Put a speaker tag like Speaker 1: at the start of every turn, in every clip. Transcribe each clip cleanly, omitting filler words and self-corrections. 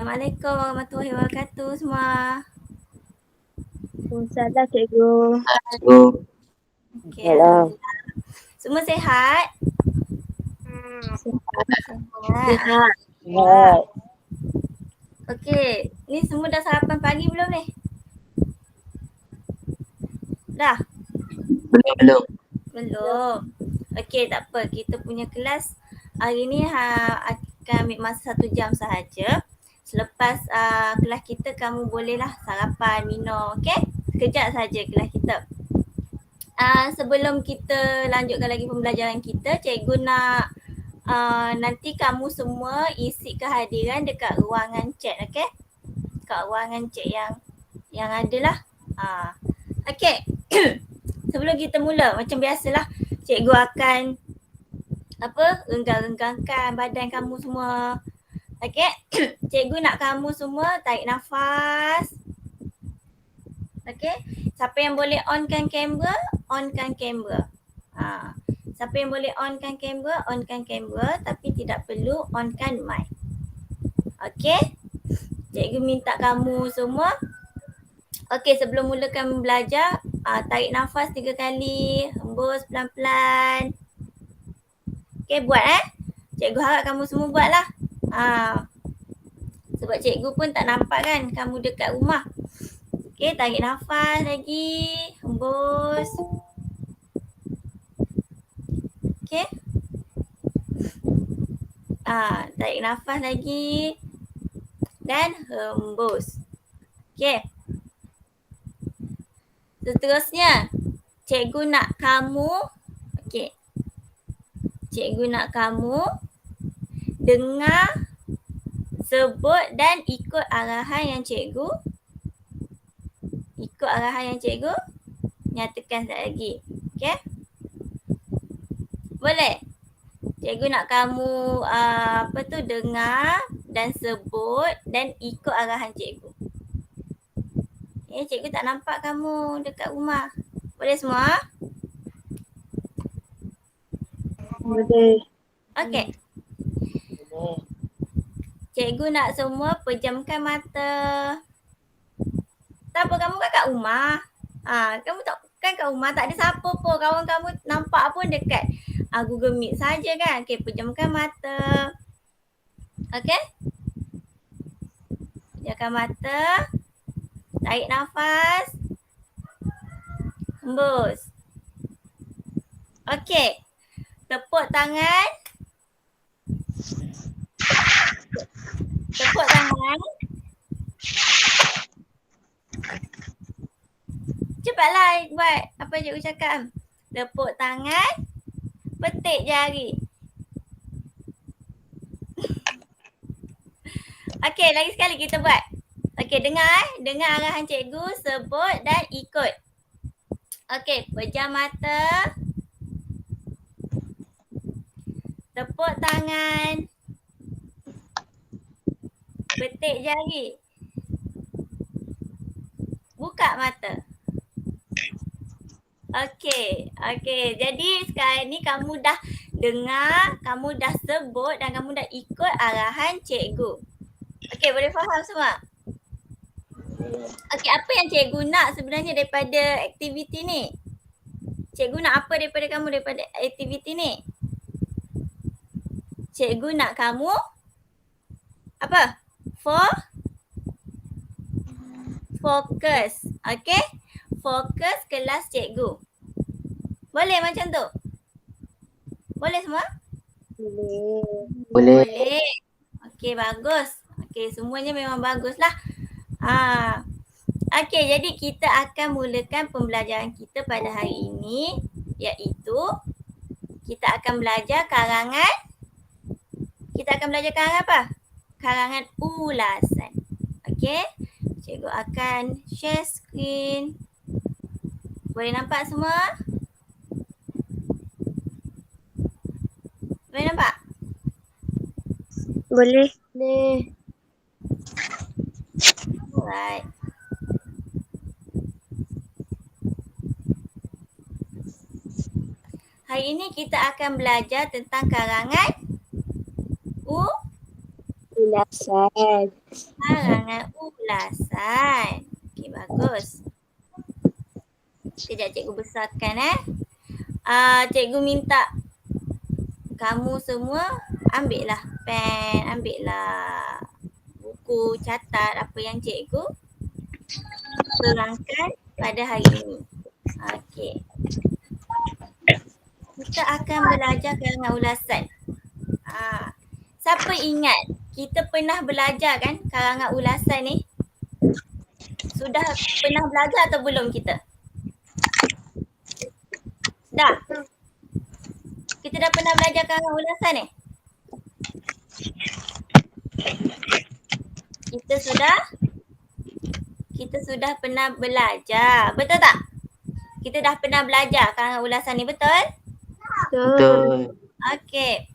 Speaker 1: Assalamualaikum warahmatullahi wabarakatuh semua.
Speaker 2: Waalaikumsalam cikgu.
Speaker 1: Okey, alhamdulillah. Semua sihat?
Speaker 2: Sihat.
Speaker 1: Sihat. Okey, ni semua dah sarapan pagi belum ni? Dah?
Speaker 3: Belum.
Speaker 1: Belum. Okey, tak apa. Kita punya kelas hari ni akan ambil masa 1 jam sahaja. Selepas kelas kita kamu bolehlah sarapan, minum, okey? Sekejap saja kelas kita. Sebelum kita lanjutkan lagi pembelajaran kita, cikgu nak nanti kamu semua isi kehadiran dekat ruangan chat, okey? Dekat ruangan chat yang ada lah. Okey. Sebelum kita mula, macam biasalah, cikgu akan renggang-renggangkan badan kamu semua. Okey? Cikgu nak kamu semua tarik nafas. Okey? Siapa yang boleh onkan kamera, onkan kamera. Siapa yang boleh onkan kamera tapi tidak perlu onkan mic. Okey? Cikgu minta kamu semua. Okey, sebelum mulakan belajar, tarik nafas 3 kali, hembus pelan-pelan. Okey, buat Cikgu harap kamu semua buatlah. Sebab cikgu pun tak nampak kan kamu dekat rumah. Okey, tarik nafas lagi, hembus. Okey. Tarik nafas lagi dan hembus. Okey. Seterusnya, cikgu nak kamu, okey. Cikgu nak kamu dengar, sebut dan ikut arahan yang cikgu nyatakan sekejap lagi. Okey? Boleh? Cikgu nak kamu dengar dan sebut dan ikut arahan cikgu. Cikgu tak nampak kamu dekat rumah. Boleh semua?
Speaker 2: Boleh.
Speaker 1: Okey. Cikgu nak semua pejamkan mata. Tak apa, kamu kan kat rumah. Kamu tak kan kat rumah, tak ada siapa pun. Kawan kamu nampak pun dekat Google Meet saja kan. Okey, pejamkan mata. Okey? Pejamkan mata. Tarik nafas. Hembus. Okey. Tepuk tangan. Tepuk tangan. Cepatlah buat apa cikgu cakap. Tepuk tangan. Petik jari. Okey, lagi sekali kita buat. Okey, dengar arahan cikgu, sebut dan ikut. Okey, pejam mata. Tepuk tangan. Petik jari. Buka mata. Okey. Jadi sekarang ni kamu dah dengar, kamu dah sebut dan kamu dah ikut arahan cikgu. Okey, boleh faham semua? Okey, apa yang cikgu nak sebenarnya daripada aktiviti ni? Cikgu nak apa daripada kamu daripada aktiviti ni? Cikgu nak kamu apa? Fokus. Okey? Fokus kelas cikgu. Boleh macam tu? Boleh semua? Boleh. Okey, bagus. Okey, semuanya memang baguslah. Okey, jadi kita akan mulakan pembelajaran kita pada hari ini, iaitu kita akan belajar karangan. Kita akan belajar karangan apa? Karangan ulasan. Okey? Cikgu akan share screen. Boleh nampak semua? Boleh nampak?
Speaker 2: Boleh.
Speaker 1: Alright. Hari ini kita akan belajar tentang karangan
Speaker 2: ulasan.
Speaker 1: Karangan ulasan. Okey, bagus. Sekejap cikgu besarkan cikgu minta kamu semua ambillah pen, ambillah buku, catat apa yang cikgu terangkan pada hari ini. Okey. Kita akan belajar karangan ulasan. Siapa ingat kita pernah belajar kan karangan ulasan ni? Sudah pernah belajar atau belum kita? Dah? Kita dah pernah belajar karangan ulasan ni? Kita sudah pernah belajar. Betul tak? Kita dah pernah belajar karangan ulasan ni, betul?
Speaker 3: Betul.
Speaker 1: Okey.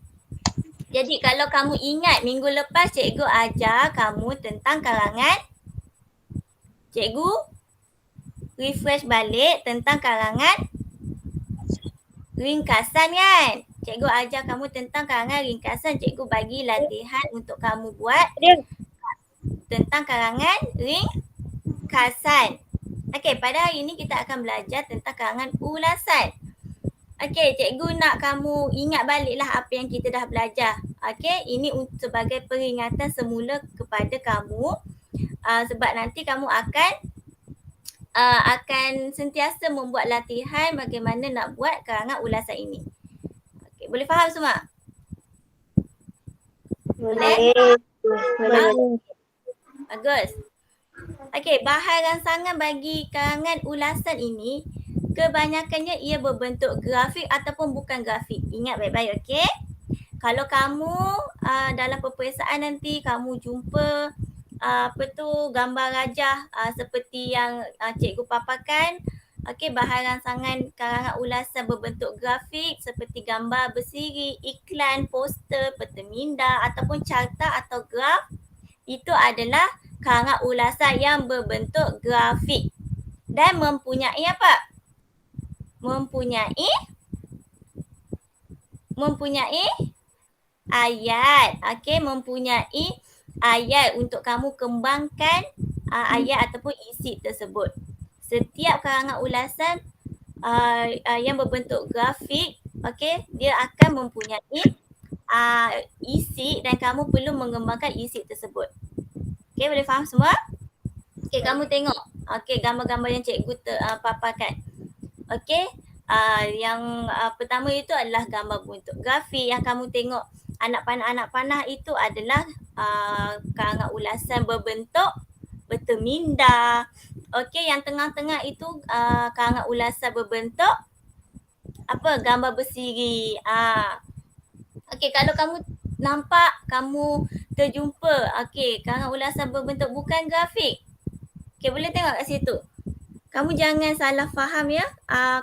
Speaker 1: Jadi kalau kamu ingat minggu lepas cikgu ajar kamu tentang karangan, cikgu refresh balik tentang karangan ringkasan kan? Cikgu ajar kamu tentang karangan ringkasan, cikgu bagi latihan untuk kamu buat tentang karangan ringkasan. Okey, pada hari ini kita akan belajar tentang karangan ulasan. Okey, cikgu nak kamu ingat baliklah apa yang kita dah belajar. Okey, ini sebagai peringatan semula kepada kamu sebab nanti kamu akan sentiasa membuat latihan bagaimana nak buat karangan ulasan ini. Okey, boleh faham semua?
Speaker 2: Boleh.
Speaker 1: Bagus. Okey, bahan rangsangan bagi karangan ulasan ini kebanyakannya ia berbentuk grafik ataupun bukan grafik. Ingat baik-baik, okey? Kalau kamu dalam peperiksaan nanti kamu jumpa gambar rajah seperti yang cikgu paparkan. Okey, bahan rangsangan karangan ulasan berbentuk grafik seperti gambar bersiri, iklan, poster, peta minda ataupun carta atau graf. Itu adalah karangan ulasan yang berbentuk grafik dan mempunyai apa? Mempunyai ayat. Okey, mempunyai ayat untuk kamu kembangkan ayat ataupun isi tersebut. Setiap karangan ulasan yang berbentuk grafik, okey, dia akan mempunyai isi dan kamu perlu mengembangkan isi tersebut. Okey, boleh faham semua? Okey, kamu tengok. Okey, gambar-gambar yang cikgu paparkan. Okey, yang pertama itu adalah gambar bentuk grafik. Yang kamu tengok anak panah itu adalah karangan ulasan berbentuk peta minda. Okey, yang tengah-tengah itu karangan ulasan berbentuk apa? Gambar bersiri. Okey, kalau kamu nampak, kamu terjumpa karangan ulasan berbentuk bukan grafik. Okey, boleh tengok kat situ. Kamu jangan salah faham ya.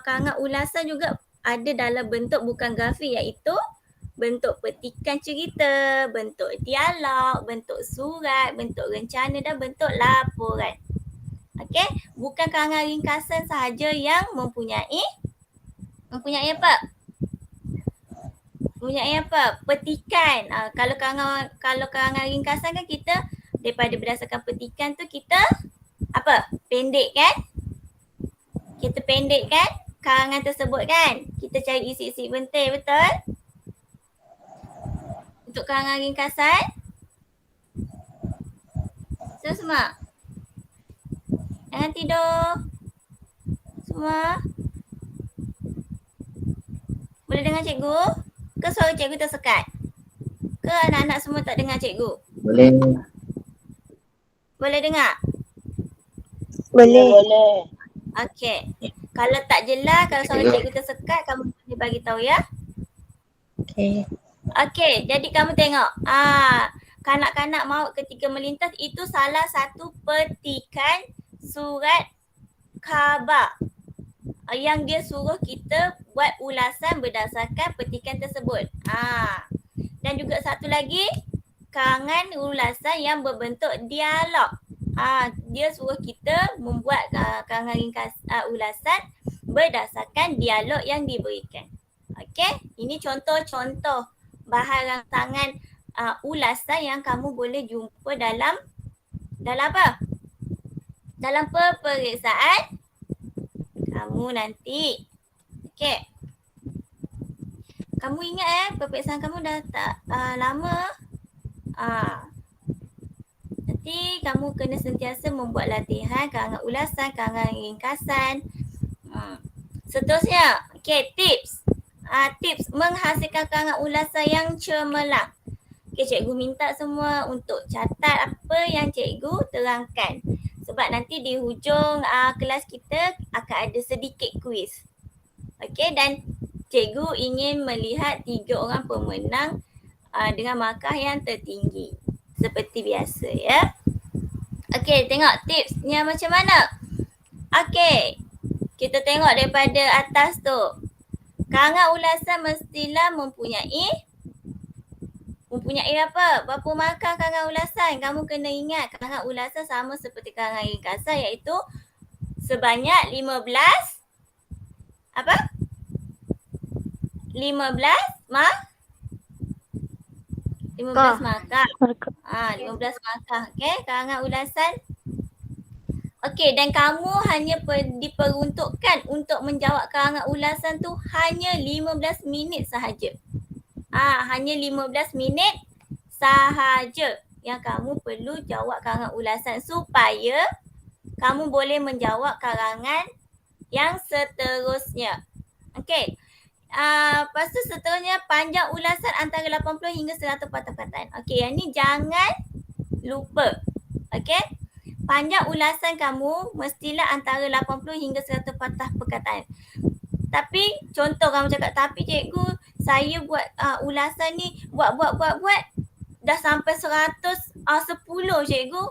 Speaker 1: Karangan ulasan juga ada dalam bentuk bukan grafik, iaitu bentuk petikan cerita, bentuk dialog, bentuk surat, bentuk rencana dan bentuk laporan. Okey, bukan karangan ringkasan sahaja yang mempunyai apa? Mempunyai apa? Petikan. Kalau karangan ringkasan kan kita daripada berdasarkan petikan tu kita apa? Pendek kan? Kita pendekkan karangan tersebut kan? Kita cari isi-isi penting, betul? Untuk karangan ringkasan. Semua. Jangan tidur. Semua. Boleh dengar cikgu? Ke suara cikgu tersekat? Ke anak-anak semua tak dengar cikgu?
Speaker 3: Boleh.
Speaker 1: Boleh dengar?
Speaker 2: Boleh.
Speaker 1: Okey. Kalau tak jelas, kalau suara cikgu tersekat, kamu boleh bagi tahu ya.
Speaker 2: Okey.
Speaker 1: Okey, jadi kamu tengok. Kanak-kanak maut ketika melintas itu salah satu petikan surat khabar yang dia suruh kita buat ulasan berdasarkan petikan tersebut. Dan juga satu lagi, karangan ulasan yang berbentuk dialog. Dia suruh kita membuat karangan ringkas ulasan berdasarkan dialog yang diberikan. Okey, ini contoh-contoh bahan rangsangan ulasan yang kamu boleh jumpa dalam apa? Dalam peperiksaan kamu nanti. Okey. Kamu ingat peperiksaan kamu dah tak lama. Nanti kamu kena sentiasa membuat latihan karangan ulasan, karangan ringkasan. Seterusnya, okey, tips. Tips menghasilkan karangan ulasan yang cemerlang. Okey, cikgu minta semua untuk catat apa yang cikgu terangkan. Sebab nanti di hujung kelas kita akan ada sedikit kuis. Okey, dan cikgu ingin melihat 3 orang pemenang dengan markah yang tertinggi. Seperti biasa ya. Okey, tengok tipsnya macam mana. Okey, kita tengok daripada atas tu. Karangan ulasan mestilah mempunyai apa? Berapa markah karangan ulasan? Kamu kena ingat karangan ulasan sama seperti karangan ringkasan iaitu sebanyak 15 apa? 15 markah. 15 markah. Okey, karangan ulasan. Okey, dan kamu hanya diperuntukkan untuk menjawab karangan ulasan tu hanya 15 minit sahaja. Hanya 15 minit sahaja yang kamu perlu jawab karangan ulasan supaya kamu boleh menjawab karangan yang seterusnya. Okey. Lepas tu seterusnya panjang ulasan antara 80 hingga 100 patah perkataan. Okey, yang ni jangan lupa. Okey. Panjang ulasan kamu mestilah antara 80 hingga 100 patah perkataan. Tapi contoh kamu cakap, tapi cikgu saya buat ulasan ni buat dah sampai 10 cikgu.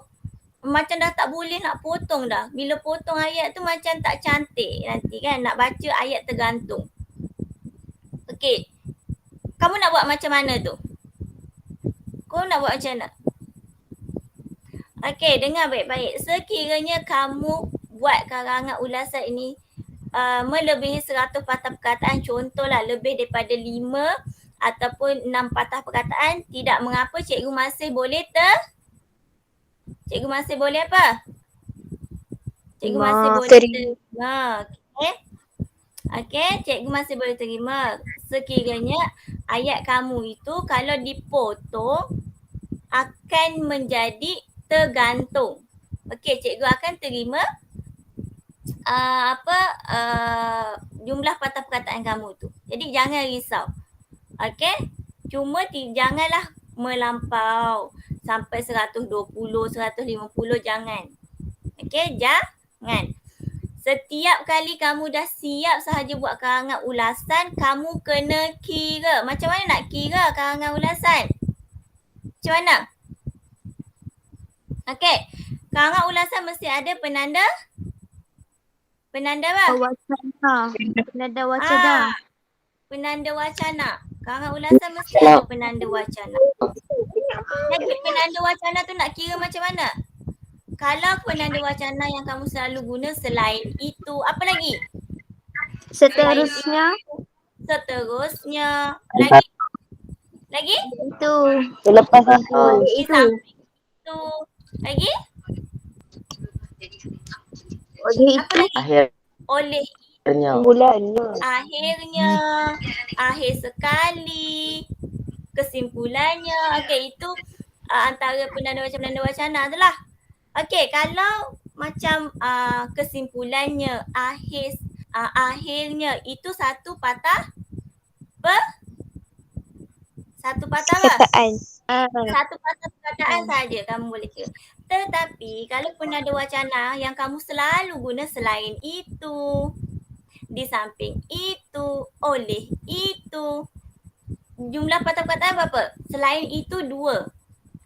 Speaker 1: Macam dah tak boleh nak potong dah. Bila potong ayat tu macam tak cantik nanti kan, nak baca ayat tergantung. Okey. Kamu nak buat macam mana tu? Kau nak buat macam mana? Okey, dengar baik-baik. Sekiranya kamu buat karangan ulasan ini melebihi 100 patah perkataan, contohlah lebih daripada 5 ataupun 6 patah perkataan, tidak mengapa, cikgu masih boleh cikgu masih boleh apa? Cikgu masih boleh terima. Okey. Okey, cikgu masih boleh terima. Sekiranya ayat kamu itu kalau dipotong akan menjadi tergantung. Okey, cikgu akan terima jumlah patah perkataan kamu tu. Jadi jangan risau. Okey? Cuma janganlah melampau sampai 120, 150, jangan. Okey, jangan. Setiap kali kamu dah siap sahaja buat karangan ulasan, kamu kena kira. Macam mana nak kira karangan ulasan? Macam mana? Okey. Karangan ulasan mesti ada penanda. Penanda apa?
Speaker 3: Wacana. Penanda wacana.
Speaker 1: Penanda wacana. Karangan ulasan mesti ada penanda wacana. Jadi penanda wacana tu nak kira macam mana? Kalau penanda wacana yang kamu selalu guna selain itu, apa lagi?
Speaker 3: Seterusnya.
Speaker 1: Seterusnya. Lagi?
Speaker 3: Itu.
Speaker 2: Selepas itu.
Speaker 3: Itu.
Speaker 1: Itu. Lagi?
Speaker 3: Oleh
Speaker 1: Apa
Speaker 3: itu.
Speaker 1: lagi?
Speaker 2: Akhirnya.
Speaker 1: Oleh. Akhirnya. Akhir sekali. Kesimpulannya. Okey, itu antara penanda wacana tu lah. Okey, kalau macam kesimpulannya, akhirnya itu satu patah satu patah apa? Satu patah perkataan saja kamu boleh kira. Tetapi kalau penanda wacana yang kamu selalu guna selain itu, di samping itu, oleh itu, jumlah patah perkataan berapa? Selain itu 2.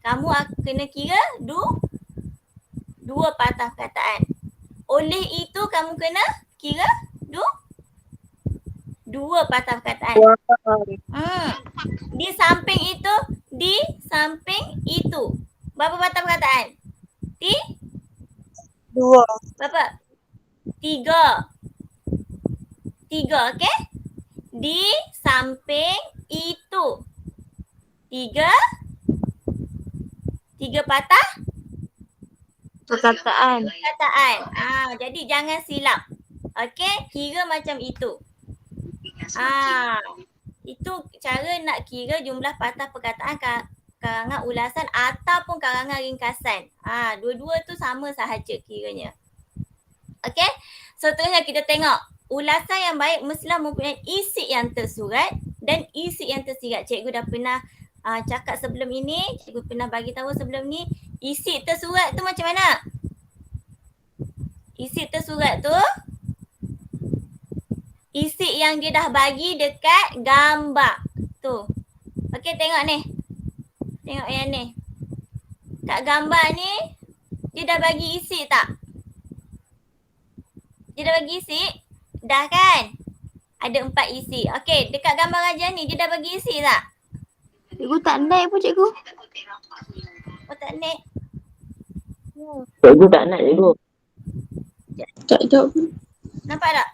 Speaker 1: Kamu kena kira 2 patah perkataan. Oleh itu kamu kena kira 2 patah perkataan. Di samping itu. Berapa patah perkataan?
Speaker 3: 2.
Speaker 1: Berapa? 3, okey? Di samping itu. 3 3 patah
Speaker 3: Perkataan.
Speaker 1: perkataan. Jadi jangan silap. Okey, kira macam itu. Itu cara nak kira jumlah patah perkataan karangan ulasan ataupun karangan ringkasan. Dua-dua tu sama sahaja kiranya. Okey, seterusnya kita tengok. Ulasan yang baik mestilah mempunyai isi yang tersurat dan isi yang tersirat. Cikgu dah pernah cakap sebelum ini, cikgu pernah bagi tahu sebelum ni, isi tersurat tu macam mana? Isi tersurat tu isi yang dia dah bagi dekat gambar tu. Okey, tengok ni. Tengok yang ni. Kat gambar ni dia dah bagi isi tak? Dia dah bagi isi? Dah kan? Ada 4 isi. Okey, dekat gambar Raja ni dia dah bagi isi tak?
Speaker 3: Cikgu tak naik pun cikgu.
Speaker 1: Oh tak naik.
Speaker 2: Cikgu tak nak cikgu.
Speaker 3: Tak jawab pun.
Speaker 1: Nampak tak?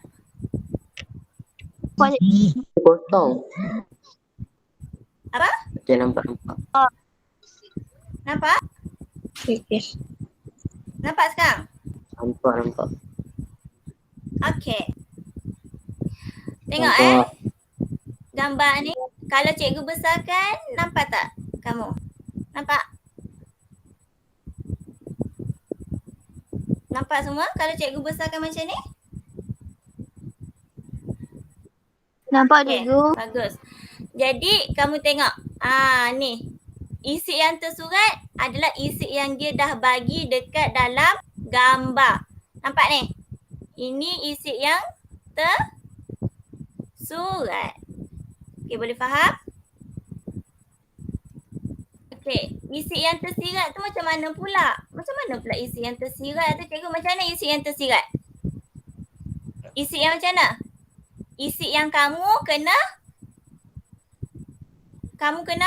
Speaker 2: Kosong.
Speaker 1: Apa?
Speaker 2: Okey, nampak.
Speaker 1: Nampak?
Speaker 3: Okay.
Speaker 1: Nampak sekarang?
Speaker 2: Nampak.
Speaker 1: Okey. Tengok gambar ni. Kalau cikgu besarkan, nampak tak kamu? Nampak? Nampak semua kalau cikgu besarkan macam ni?
Speaker 3: Nampak
Speaker 1: Okey,
Speaker 3: cikgu.
Speaker 1: bagus. Jadi kamu tengok. Ni. Isi yang tersurat adalah isi yang dia dah bagi dekat dalam gambar. Nampak ni? Ini isi yang tersurat. Okey, boleh faham? Okey, isi yang tersirat tu macam mana pula? Macam mana pula isi yang tersirat tu cikgu? Macam mana isi yang tersirat? Isi yang macam mana? Isi yang kamu kena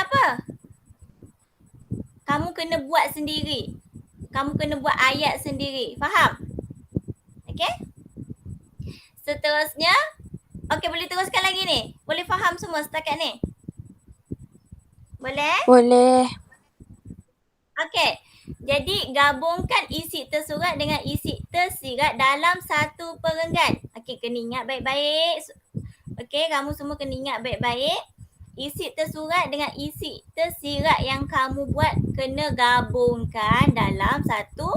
Speaker 1: apa? Kamu kena buat sendiri. Kamu kena buat ayat sendiri. Faham? Okey? Seterusnya, okey, boleh teruskan lagi ni? Boleh faham semua setakat ni? Boleh?
Speaker 3: Boleh.
Speaker 1: Okey. Jadi gabungkan isi tersurat dengan isi tersirat dalam satu perenggan. Okey, kena ingat baik-baik. Okey, kamu semua kena ingat baik-baik. Isi tersurat dengan isi tersirat yang kamu buat kena gabungkan dalam satu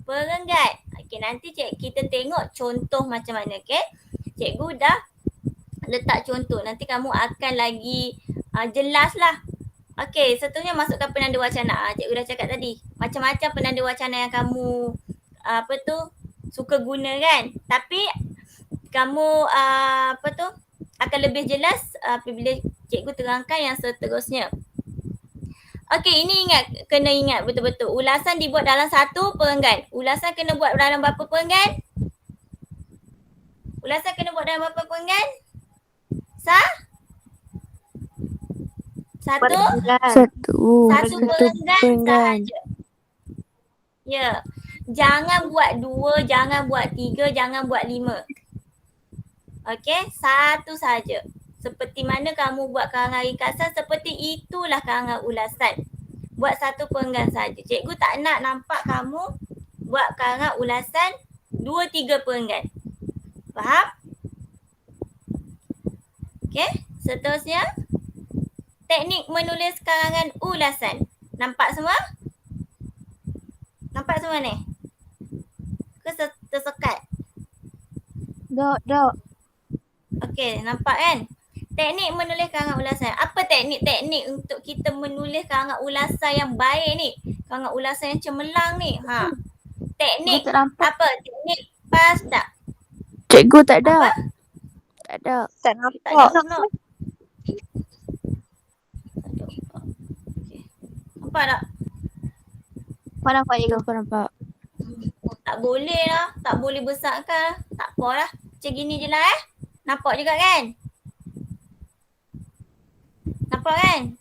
Speaker 1: perenggan. Okey, nanti kita tengok contoh macam mana. Okey, cikgu dah letak contoh. Nanti kamu akan lagi jelas lah. Okey, seterusnya masukkan penanda wacana. Cikgu dah cakap tadi. Macam-macam penanda wacana yang kamu suka guna kan. Tapi kamu akan lebih jelas apabila cikgu terangkan yang seterusnya. Okey, ini kena ingat betul-betul. Ulasan dibuat dalam satu perenggan. Ulasan kena buat dalam berapa perenggan? Ulasan kena buat dalam berapa perenggan? Satu perenggan sahaja. Ya. Jangan buat 2, jangan buat 3, jangan buat 5. Okey, satu saja. Seperti mana kamu buat karangan ringkasan, seperti itulah karangan ulasan. Buat satu perenggan saja. Cikgu tak nak nampak kamu buat karangan ulasan 2-3 perenggan. Faham? Okey, seterusnya teknik menulis karangan ulasan. Nampak semua? Nampak semua ni? Ke tersekat?
Speaker 3: Dok.
Speaker 1: Okey, nampak kan? Teknik menulis karangan ulasan. Apa teknik-teknik untuk kita menulis karangan ulasan yang baik ni? Karangan ulasan yang cemerlang ni. Teknik apa? Teknik pas tak?
Speaker 3: Cikgu tak ada.
Speaker 1: Apa?
Speaker 3: Tak ada.
Speaker 1: Tak nampak. Nampak tak?
Speaker 3: Nampak cikgu. Nampak.
Speaker 1: Tak boleh lah. Tak boleh besarkan. Tak apalah. Macam gini je lah Nampak juga kan? Nampak kan?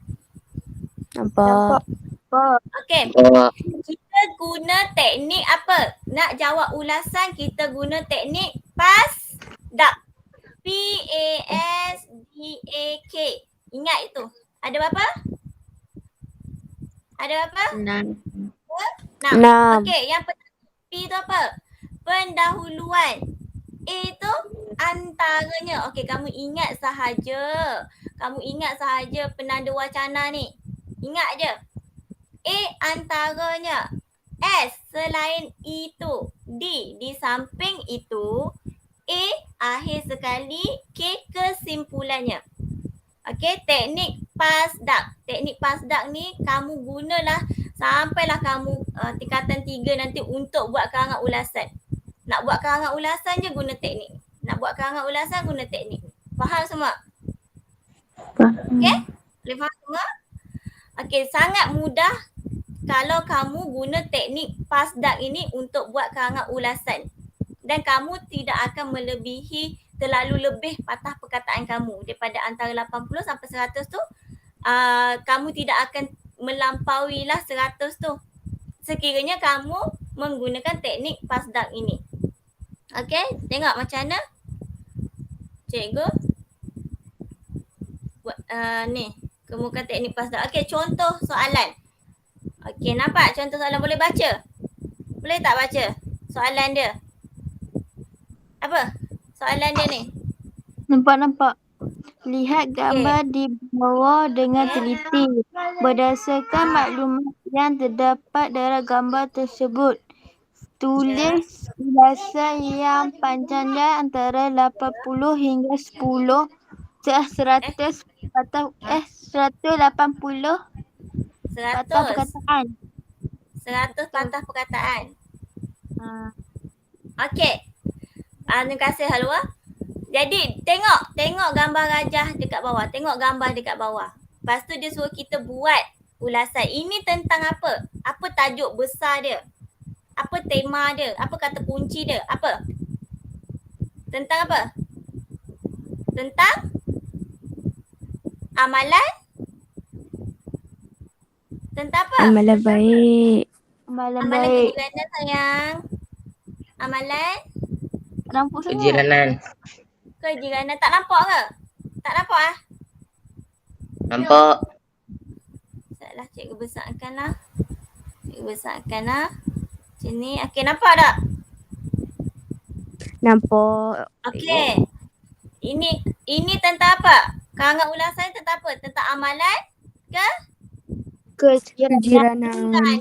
Speaker 3: Nampak.
Speaker 1: Okey. Kita guna teknik apa? Nak jawab ulasan kita guna teknik PASDAK. PASDAK. Ingat itu. Ada berapa? Ada apa?
Speaker 3: 6.
Speaker 1: 6.
Speaker 3: 6.
Speaker 1: Okey, yang P tu apa? Pendahuluan. A tu antaranya. Okey, kamu ingat sahaja. Penanda wacana ni. Ingat je. A antaranya. S selain itu. D di samping itu. A akhir sekali. K kesimpulannya. Okey, teknik PASDAQ. Teknik PASDAQ ni kamu gunalah sampailah kamu tingkatan 3 nanti untuk buat karangan ulasan. Nak buat karangan ulasan je guna teknik. Faham semua? Okey? Boleh faham semua? Okey, sangat mudah kalau kamu guna teknik PASDAQ ini untuk buat karangan ulasan. Dan kamu tidak akan melebihi terlalu lebih patah perkataan kamu. Daripada antara 80 sampai 100 tu, kamu tidak akan melampauilah 100 tu. Sekiranya kamu menggunakan teknik PASDAQ ini. Okey, tengok macam mana cikgu buat ni, kemukakan teknik PASDAQ. Okey, contoh soalan. Okey, nampak contoh soalan, boleh baca? Boleh tak baca soalan dia? Apa soalan dia ni?
Speaker 3: Nampak. Lihat gambar di bawah dengan teliti. Berdasarkan maklumat yang terdapat dalam gambar tersebut, tulis ulasan yang panjangnya antara 80 hingga 10 100 patah 180 patah
Speaker 1: 100.
Speaker 3: perkataan.
Speaker 1: 100 patah perkataan. Okey. Terima kasih Halwa. Jadi tengok gambar gajah dekat bawah. Lepas tu dia suruh kita buat ulasan. Ini tentang apa? Apa tajuk besar dia? Apa tema dia? Apa kata kunci dia? Apa? Tentang apa? Tentang amalan? Tentang apa?
Speaker 3: Amalan baik.
Speaker 1: Amalan kejiranan sayang. Amalan
Speaker 3: Nampak semua.
Speaker 2: Kejiranan.
Speaker 1: Tak nampak ke? Tak nampak ah?
Speaker 2: Nampak.
Speaker 1: Salah, cikgu besarkan lah. Macam ni. Okey, nampak tak?
Speaker 3: Nampak.
Speaker 1: Okey. Ini tentang apa? Karangan ulasan tentang apa? Tentang amalan ke?
Speaker 3: Kejiranan.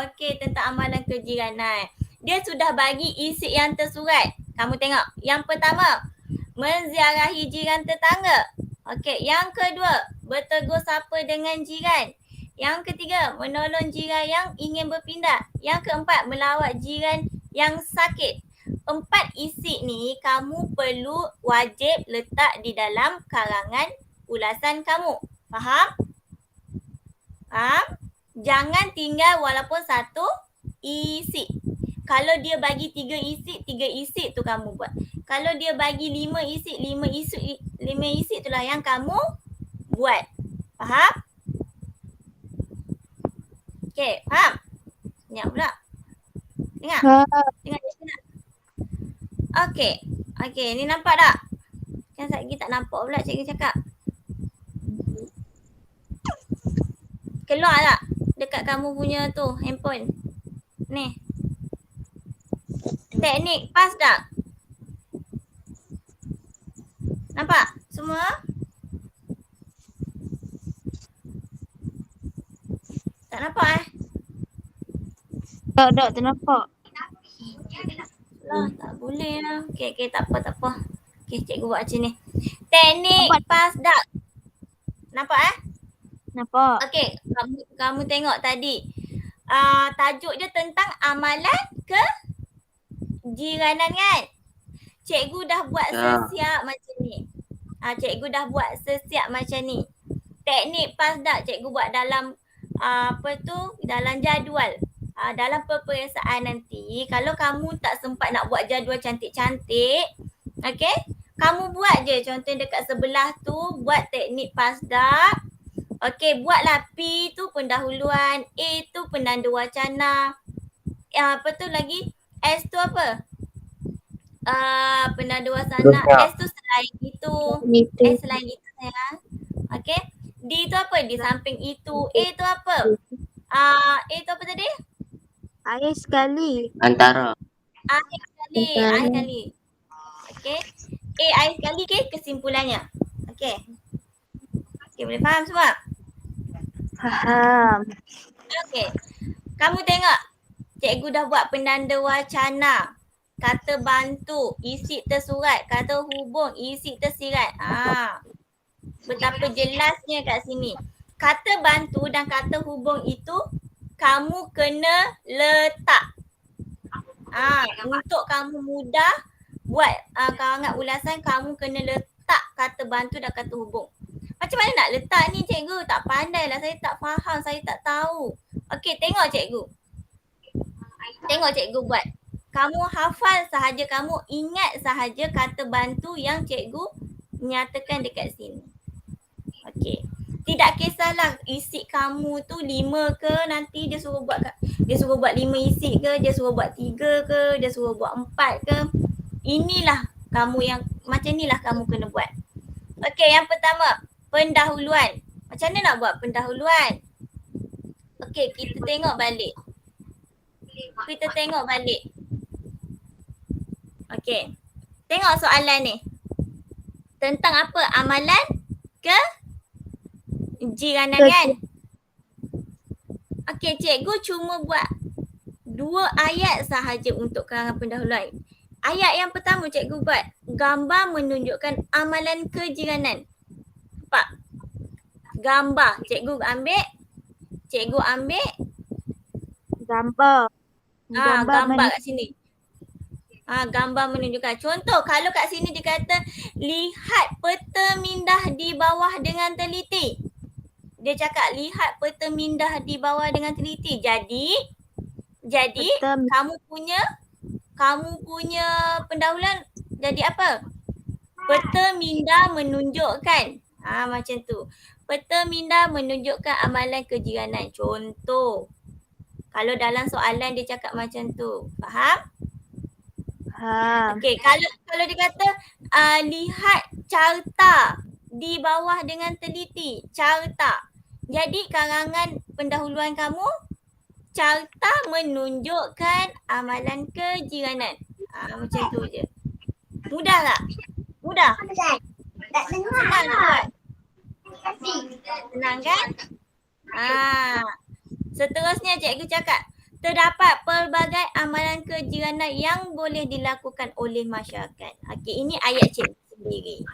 Speaker 1: Okey, tentang amalan kejiranan. Dia sudah bagi isi yang tersurat. Kamu tengok. Yang pertama, menziarahi jiran tetangga. Okey, yang kedua, bertegur sapa dengan jiran. Yang ketiga, menolong jiran yang ingin berpindah. Yang keempat, melawat jiran yang sakit. 4 isi ni kamu perlu wajib letak di dalam karangan ulasan kamu. Faham? Jangan tinggal walaupun 1 isi. Kalau dia bagi 3 isi tu kamu buat. Kalau dia bagi 5 isi itulah yang kamu buat. Faham? Okey, faham? Senyap pula. Tengok. Tengok dia nak. Okey, ni nampak tak? Kan lagi tak nampak pula cikgu cakap. Keluar tak dekat kamu punya tu handphone? Ni. Teknik PASDAQ. Nampak semua? Tak nampak
Speaker 3: Tak nampak.
Speaker 1: Lah, tak boleh lah. Okey, tak apa. Okey, cikgu buat macam ni. Teknik PASDAQ. Nampak
Speaker 3: Nampak.
Speaker 1: Okey, kamu tengok tadi. Tajuk dia tentang amalan kejiranan kan? Cikgu dah buat sesiap macam ni. Teknik PASDAQ cikgu buat dalam dalam jadual. Dalam peperiksaan nanti, kalau kamu tak sempat nak buat jadual cantik-cantik, okey, kamu buat je contoh dekat sebelah tu, buat teknik PASDAQ. Okey, buatlah P tu pendahuluan, A tu penanda wacana. Lagi? S tu apa? Penanda wacana. S tu selain itu. S selain itu sayang. Okey. D tu apa? Di samping itu. A tu apa? Itu apa tadi?
Speaker 3: Air sekali.
Speaker 2: Antara.
Speaker 1: Air sekali. Air sekali. Okey. Air sekali. Okey, kesimpulannya. Okey. Okey, boleh faham semua?
Speaker 3: Faham.
Speaker 1: Okey. Kamu tengok. Cikgu dah buat penanda wacana. Kata bantu, isi tersurat. Kata hubung, isi tersirat. Betapa jelasnya kat sini. Kata bantu dan kata hubung itu kamu kena letak. Untuk kamu mudah buat karangan ulasan, kamu kena letak kata bantu dan kata hubung. Macam mana nak letak ni cikgu? Tak pandai lah, saya tak faham, saya tak tahu. Okey, tengok cikgu. Tengok cikgu buat. Kamu hafal sahaja, kamu ingat sahaja kata bantu yang cikgu nyatakan dekat sini. Okey. Tidak kisahlah isi kamu tu 5 ke, nanti dia suruh buat 5 isi ke, dia suruh buat 3 ke, dia suruh buat 4 ke. Inilah kamu yang macam inilah kamu kena buat. Okey, yang pertama, pendahuluan. Macam mana nak buat pendahuluan? Okey, kita tengok balik. Okey. Tengok soalan ni. Tentang apa? Amalan ke jiranan kan? Okey, cikgu cuma buat 2 ayat sahaja untuk karangan pendahuluan. Ayat yang pertama cikgu buat gambar menunjukkan amalan kejiranan. Nampak? Gambar. Cikgu ambil.
Speaker 3: Gambar.
Speaker 1: Gambar kat sini. Gambar menunjukkan. Contoh, kalau kat sini dia kata lihat peta mindah di bawah dengan teliti. Dia cakap lihat peta mindah di bawah dengan teliti. Jadi kamu punya pendahuluan jadi apa? Peta mindah menunjukkan. Macam tu. Peta mindah menunjukkan amalan kejiranan. Contoh. Kalau dalam soalan dia cakap macam tu. Faham? Okey, kalau dia kata lihat carta di bawah dengan teliti. Carta. Jadi karangan pendahuluan kamu, carta menunjukkan amalan kejiranan. Macam tu je. Mudah tak? Mudah? Senang nak buat? Senang kan? Seterusnya cikgu cakap, terdapat pelbagai amalan kejiranan yang boleh dilakukan oleh masyarakat. Okey, ini ayat cikgu sendiri.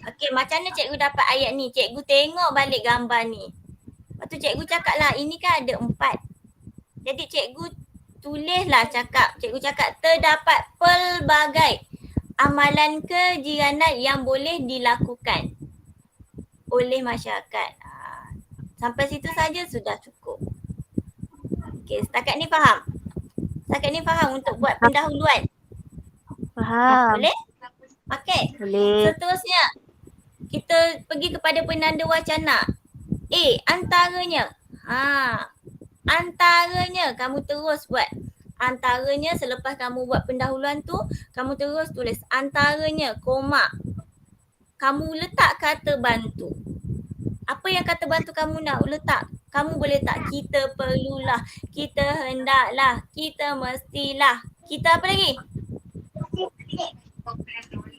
Speaker 1: Okey, macam mana cikgu dapat ayat ni? Cikgu tengok balik gambar ni. Lepas tu cikgu cakap lah, ini kan ada 4. Jadi cikgu tulislah cikgu cakap terdapat pelbagai amalan kejiranan yang boleh dilakukan oleh masyarakat. Sampai situ saja sudah cukup. Okey, setakat ni faham? Setakat ni faham untuk buat pendahuluan?
Speaker 3: Faham.
Speaker 1: Boleh? Okey.
Speaker 3: Boleh.
Speaker 1: Seterusnya, kita pergi kepada penanda wacana. Antaranya. Antaranya kamu terus buat. Antaranya selepas kamu buat pendahuluan tu, kamu terus tulis antaranya, koma. Kamu letak kata bantu. Apa yang kata bantu kamu nak letak? Kamu boleh letak kita perlulah, kita hendaklah, kita mestilah. Kita apa lagi?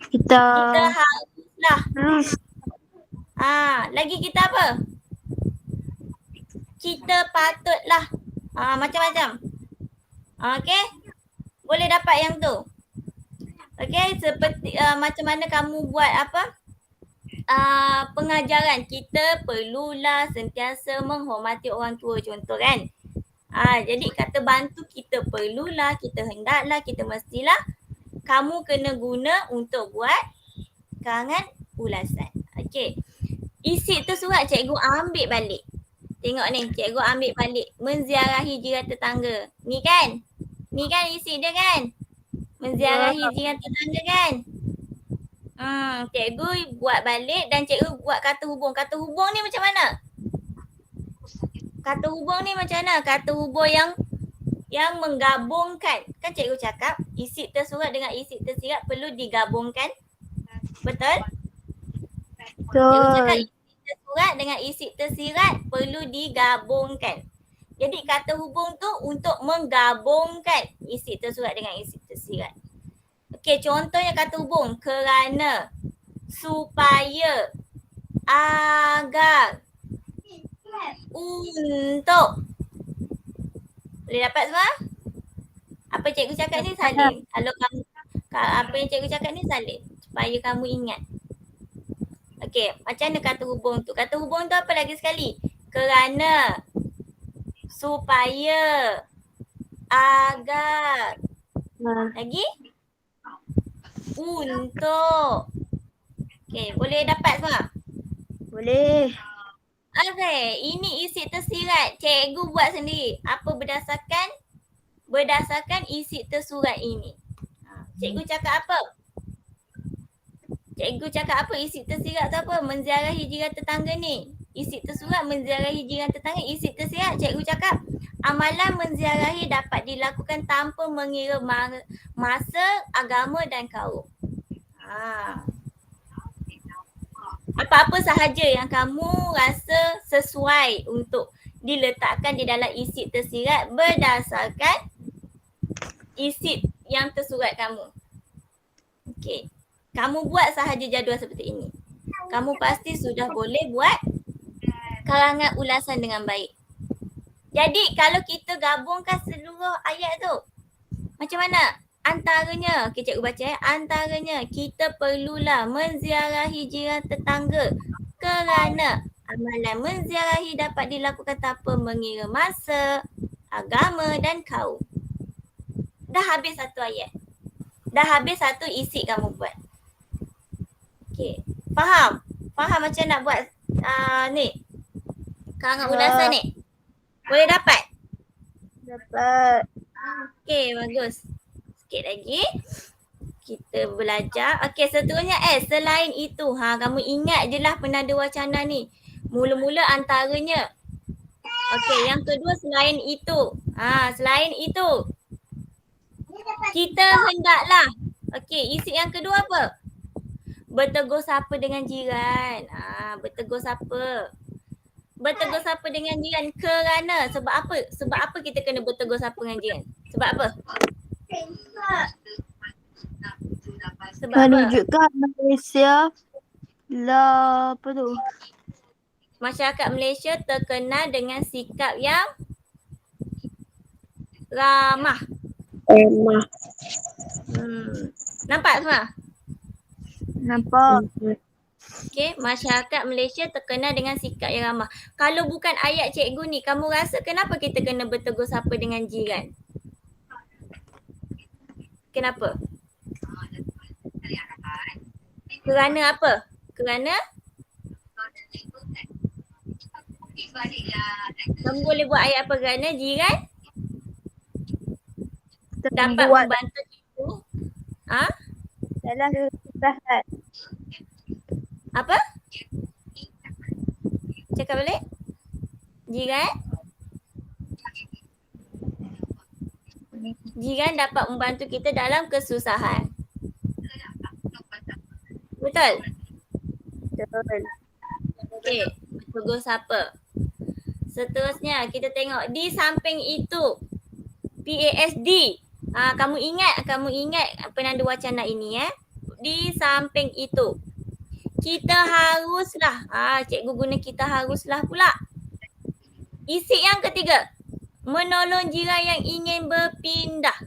Speaker 3: Kita
Speaker 1: haruslah. Lagi kita apa? Kita patutlah. Macam-macam. Okey? Boleh dapat yang tu. Okey, seperti macam mana kamu buat apa? Pengajaran, kita perlulah sentiasa menghormati orang tua, contoh kan. Jadi kata bantu kita perlulah, kita hendaklah, kita mestilah. Kamu kena guna untuk buat karangan ulasan. Okey. Isi tu surat cikgu ambil balik. Tengok ni, cikgu ambil balik. Menziarahi jiran tetangga. Ni kan isi dia kan? Menziarahi jiran tetangga kan? Cikgu buat balik dan cikgu buat kata hubung. Kata hubung ni macam mana? Kata hubung ni macam mana? Kata hubung yang menggabungkan. Kan cikgu cakap isi tersurat dengan isi tersirat perlu digabungkan. Betul? Cikgu cakap isi tersurat dengan isi tersirat perlu digabungkan. Jadi kata hubung tu untuk menggabungkan isi tersurat dengan isi tersirat. Okey, contohnya kata hubung kerana, supaya, agar, untuk. Boleh dapat semua? Apa cikgu cakap ni salin. Kalau kamu apa yang cikgu cakap ni salin supaya kamu ingat. Okey, macam mana kata hubung tu? Kata hubung tu apa lagi sekali? Kerana, supaya, agar, lagi untuk. Okey, boleh dapat semua?
Speaker 3: Boleh.
Speaker 1: Okey, ini isi tersirat. Cikgu buat sendiri. Apa berdasarkan? Berdasarkan isi tersurat ini. Cikgu cakap apa? Cikgu cakap apa? Isi tersirat tu apa? Menziarahi jiran tetangga ni. Isi tersurat menziarahi jiran tetangga. Isi tersirat cikgu cakap amalan menziarahi dapat dilakukan tanpa mengira masa, agama dan kaum. Apa-apa sahaja yang kamu rasa sesuai untuk diletakkan di dalam isi tersirat berdasarkan isi yang tersurat kamu. Okey. Kamu buat sahaja jadual seperti ini. Kamu pasti sudah boleh buat karangan ulasan dengan baik. Jadi kalau kita gabungkan seluruh ayat tu, macam mana? Antaranya, okay, cikgu baca antaranya kita perlulah menziarahi jiran tetangga kerana amalan menziarahi dapat dilakukan tanpa mengira masa, agama dan kaum. Dah habis satu ayat. Dah habis satu isi kamu buat. Okay. Faham? Faham macam nak buat ni? Karangan ulasan ni? Boleh dapat?
Speaker 3: Dapat.
Speaker 1: Okay, bagus. Sikit lagi. Kita belajar. Okay, seterusnya selain itu. Kamu ingat je lah penanda wacana ni. Mula-mula antaranya. Okay, yang kedua selain itu. Selain itu. Kita hendaklah. Okay, isi yang kedua apa? Bertegur sapa dengan jiran. Bertegur sapa. Bertegur sapa dengan jiran kerana sebab apa? Sebab apa kita kena bertegur sapa dengan jiran? Sebab apa? Sebab
Speaker 3: menunjukkan Malaysia lah apa tu?
Speaker 1: Masyarakat Malaysia terkenal dengan sikap yang ramah. Nampak semua?
Speaker 3: Nampak.
Speaker 1: Okay, masyarakat Malaysia terkenal dengan sikap yang ramah. Kalau bukan ayat cikgu ni, kamu rasa kenapa kita kena bertegur sapa dengan jiran? Kenapa? Kerana apa? Kerana? Kamu boleh buat ayat apa? Kerana jiran dapat membantu kita.
Speaker 3: Dalam kesusahan.
Speaker 1: Apa? Cakap balik. Jiran dapat membantu kita dalam kesusahan. Betul?
Speaker 3: Betul.
Speaker 1: Okey, bertegur sapa. Seterusnya kita tengok di samping itu PASD. Kamu ingat penanda wacana ini Di samping itu kita haruslah. Cikgu guna kita haruslah pula. Isi yang ketiga. Menolong jiran yang ingin berpindah.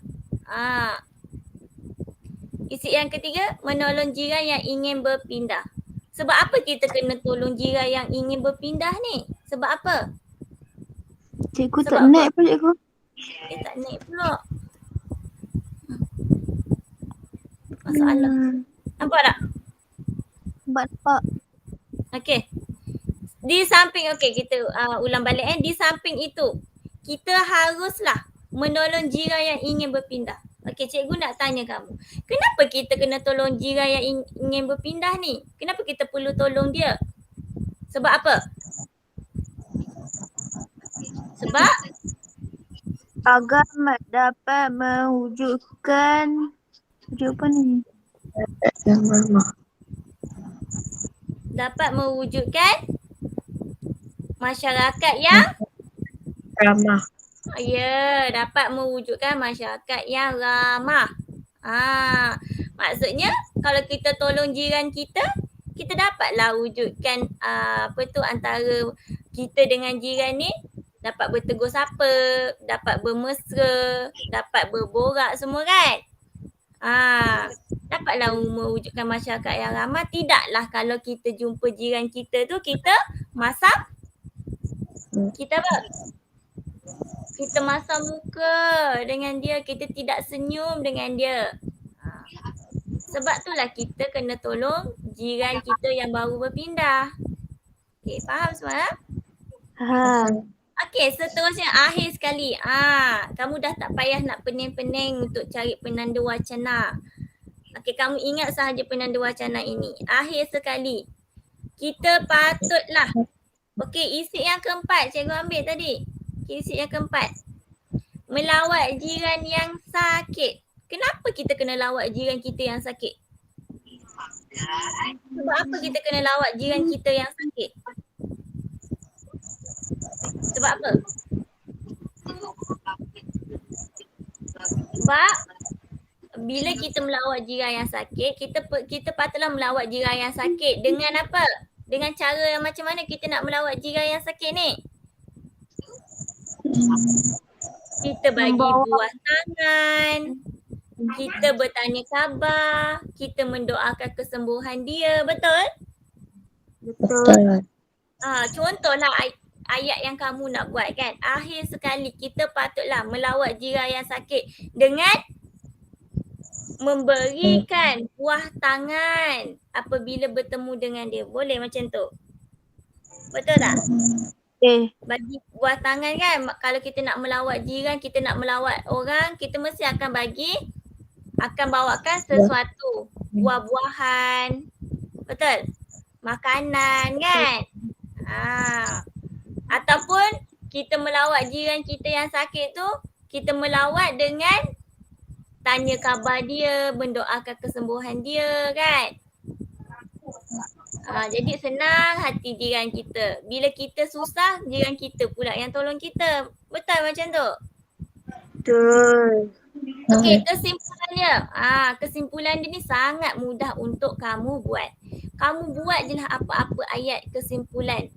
Speaker 1: Isi yang ketiga. Menolong jiran yang ingin berpindah. Sebab apa kita kena tolong jiran yang ingin berpindah ni? Sebab apa?
Speaker 3: Cikgu
Speaker 1: Sebab
Speaker 3: tak
Speaker 1: apa?
Speaker 3: naik pun cikgu.
Speaker 1: Dia tak naik pula. Masalah. Nampak tak?
Speaker 3: Nampak.
Speaker 1: Okey. Di samping, kita ulang balik Di samping itu, kita haruslah menolong jiran yang ingin berpindah. Okey, cikgu nak tanya kamu. Kenapa kita kena tolong jiran yang ingin berpindah ni? Kenapa kita perlu tolong dia? Sebab apa? Sebab?
Speaker 3: Agar dapat mewujudkan apa ni?
Speaker 1: Dapat mewujudkan masyarakat yang
Speaker 2: Ramah.
Speaker 1: Ya, dapat mewujudkan masyarakat yang ramah. Maksudnya kalau kita tolong jiran kita, kita dapatlah wujudkan antara kita dengan jiran ni dapat bertegur sapa, dapat bermesra, dapat berborak semua kan? Dapatlah mewujudkan masyarakat yang ramah. Tidaklah kalau kita jumpa jiran kita tu kita masam, kita apa? Kita masam muka dengan dia, kita tidak senyum dengan dia. Sebab itulah kita kena tolong jiran kita yang baru berpindah. Okey, faham semua?
Speaker 3: Faham.
Speaker 1: Okey, seterusnya akhir sekali. Kamu dah tak payah nak pening-pening untuk cari penanda wacana. Okey, kamu ingat sahaja penanda wacana ini. Akhir sekali. Kita patutlah. Okey, isi yang keempat cikgu ambil tadi. Isi yang keempat. Melawat jiran yang sakit. Kenapa kita kena lawat jiran kita yang sakit? Sebab apa kita kena lawat jiran kita yang sakit? Sebab apa? Sebab bila kita melawat jiran yang sakit, kita patutlah melawat jiran yang sakit dengan apa? Dengan cara yang macam mana kita nak melawat jiran yang sakit ni? Kita bagi buah tangan, kita bertanya khabar, kita mendoakan kesembuhan dia, betul?
Speaker 3: Betul.
Speaker 1: Contohlah ayat yang kamu nak buat kan. Akhir sekali kita patutlah melawat jiran yang sakit dengan memberikan buah tangan apabila bertemu dengan dia. Boleh macam tu? Betul tak? Bagi buah tangan kan. Kalau kita nak melawat jiran, kita nak melawat orang, kita mesti akan bawakan sesuatu. Buah-buahan. Betul? Makanan kan? Ataupun kita melawat jiran kita yang sakit tu, kita melawat dengan tanya khabar dia, mendoakan kesembuhan dia kan? Jadi senang hati jiran kita. Bila kita susah, jiran kita pula yang tolong kita. Betul macam tu?
Speaker 3: Betul.
Speaker 1: Okey, kesimpulannya. Kesimpulan dia ni sangat mudah untuk kamu buat. Kamu buat je lah apa-apa ayat kesimpulan.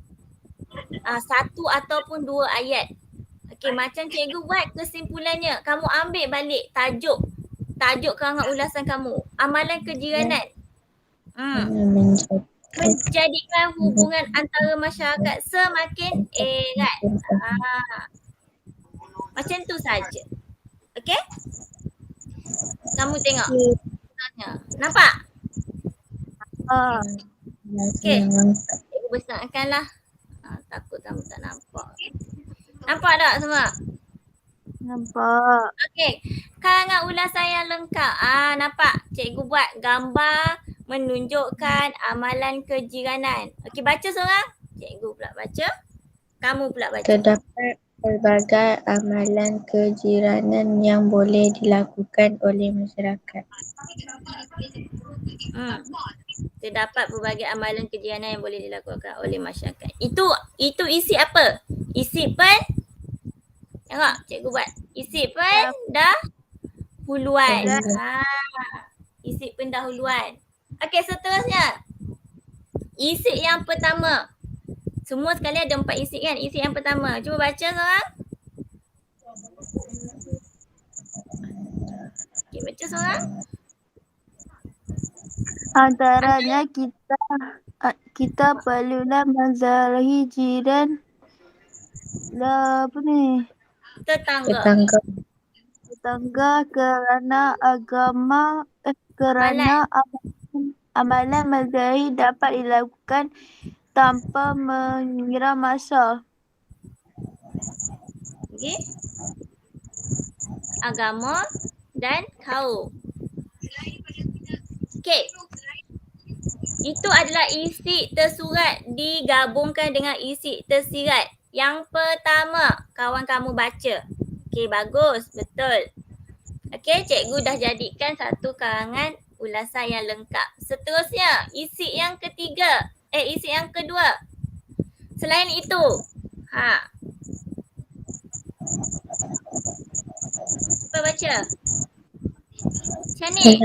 Speaker 1: Satu ataupun dua ayat. Okey, macam cikgu buat kesimpulannya. Kamu ambil balik tajuk kerangan ulasan kamu. Amalan kejiranan. Menjadikan hubungan antara masyarakat semakin erat. Macam tu saja. Okey? Kamu tengok. Nampak? Okey. Cikgu besarkanlah. Takut kamu tak nampak. Nampak tak semua?
Speaker 3: Nampak.
Speaker 1: Okey. Karangan ulasan yang lengkap. Nampak? Cikgu buat gambar menunjukkan amalan kejiranan. Okey, baca seorang. Cikgu pula baca. Kamu pula baca.
Speaker 2: Terdapat pelbagai amalan kejiranan yang boleh dilakukan oleh masyarakat.
Speaker 1: Terdapat berbagai amalan kejiranan yang boleh dilakukan oleh masyarakat. Itu isi apa? Isi tengok cikgu buat. Isi pendahuluan. Isi pendahuluan. Okey, seterusnya. Isi yang pertama. Semua sekali ada 4 isi kan? Isi yang pertama. Cuba baca seorang. Okey, baca seorang.
Speaker 3: Antaranya kita perlulah menzarahi jiran tetangga kerana amalan mazhari dapat dilakukan tanpa mengira masa.
Speaker 1: Okay. Agama dan kaum. Okey. Itu adalah isi tersurat digabungkan dengan isi tersirat. Yang pertama, kawan kamu baca. Okey, bagus. Betul. Okey, cikgu dah jadikan satu karangan ulasan yang lengkap. Seterusnya, isi yang ketiga. Isi yang kedua. Selain itu, baca. Syani.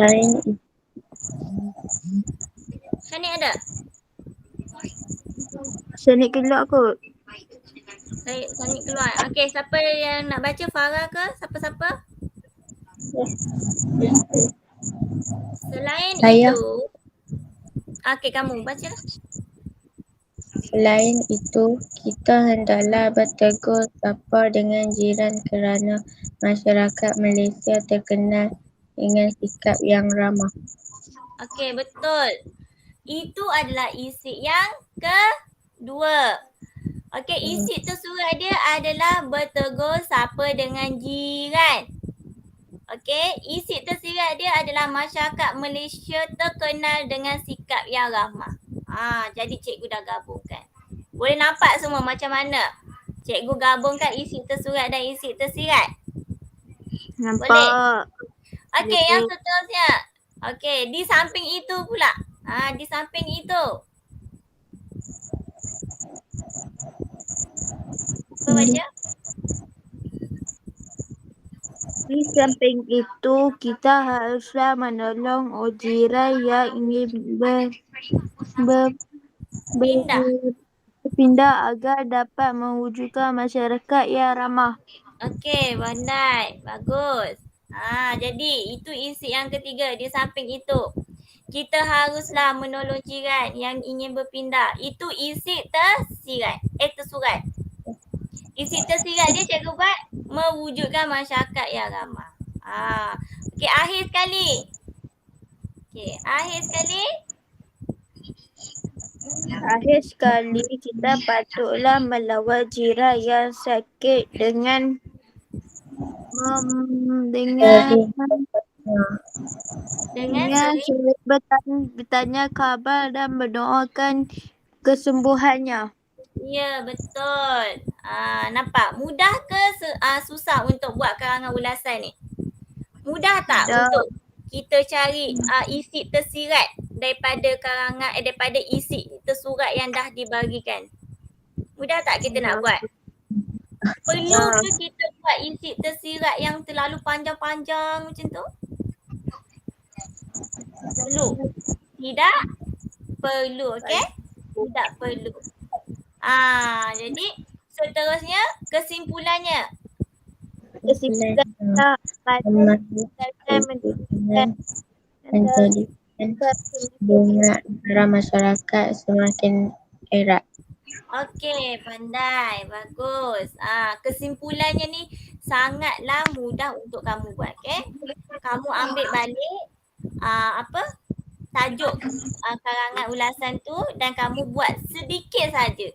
Speaker 1: Syani ada?
Speaker 3: Syani keluar kot.
Speaker 1: Syani keluar. Okey, siapa yang nak baca? Farah ke? Siapa-siapa? Selain
Speaker 2: Saya.
Speaker 1: itu. Okey, kamu baca lah.
Speaker 2: Selain itu, kita hendaklah bertegur sapa dengan jiran kerana masyarakat Malaysia terkenal dengan sikap yang ramah.
Speaker 1: Okey, betul. Itu adalah isi yang kedua. Okey, isi tersurat dia adalah bertegur sapa dengan jiran. Okey, isi tersirat dia adalah masyarakat Malaysia terkenal dengan sikap yang ramah. Jadi cikgu dah gabungkan. Boleh nampak semua macam mana cikgu gabungkan isi tersurat dan isi tersirat?
Speaker 3: Nampak.
Speaker 1: Boleh? Okey,
Speaker 3: Boleh.
Speaker 1: yang seterusnya. Okey, di samping itu pula. Di samping itu. Apa baca?
Speaker 3: Di samping itu, kita haruslah menolong jiran yang ingin
Speaker 1: Pindah.
Speaker 3: berpindah agar dapat mewujudkan masyarakat yang ramah.
Speaker 1: Okey, pandai. Bagus. Jadi itu isi yang ketiga di samping itu. Kita haruslah menolong jiran yang ingin berpindah. Itu isi tersirat. Tersurat. Isi tersirat dia cikgu buat mewujudkan masyarakat yang ramah. Okey, akhir sekali.
Speaker 3: Akhir sekali, kita patutlah melawat jiran yang sakit dengan sering bertanya khabar dan mendoakan kesembuhannya.
Speaker 1: Ya, betul. Nampak? Mudah ke susah untuk buat karangan ulasan ni? Mudah tak
Speaker 3: Mudah.
Speaker 1: untuk kita cari isi tersirat daripada karangan daripada isi tersurat yang dah dibagikan? Mudah tak kita nak buat? Perlu ke kita buat isi tersirat yang terlalu panjang-panjang macam tu? Perlu? Tidak perlu, okey? Tidak perlu. Jadi seterusnya kesimpulannya.
Speaker 3: Kesimpulannya
Speaker 2: menjadikan hubungan antara masyarakat semakin erat.
Speaker 1: Okey, pandai. Bagus. Kesimpulannya ni sangatlah mudah untuk kamu buat, okey? Kamu ambil balik tajuk karangan ulasan tu dan kamu buat sedikit saja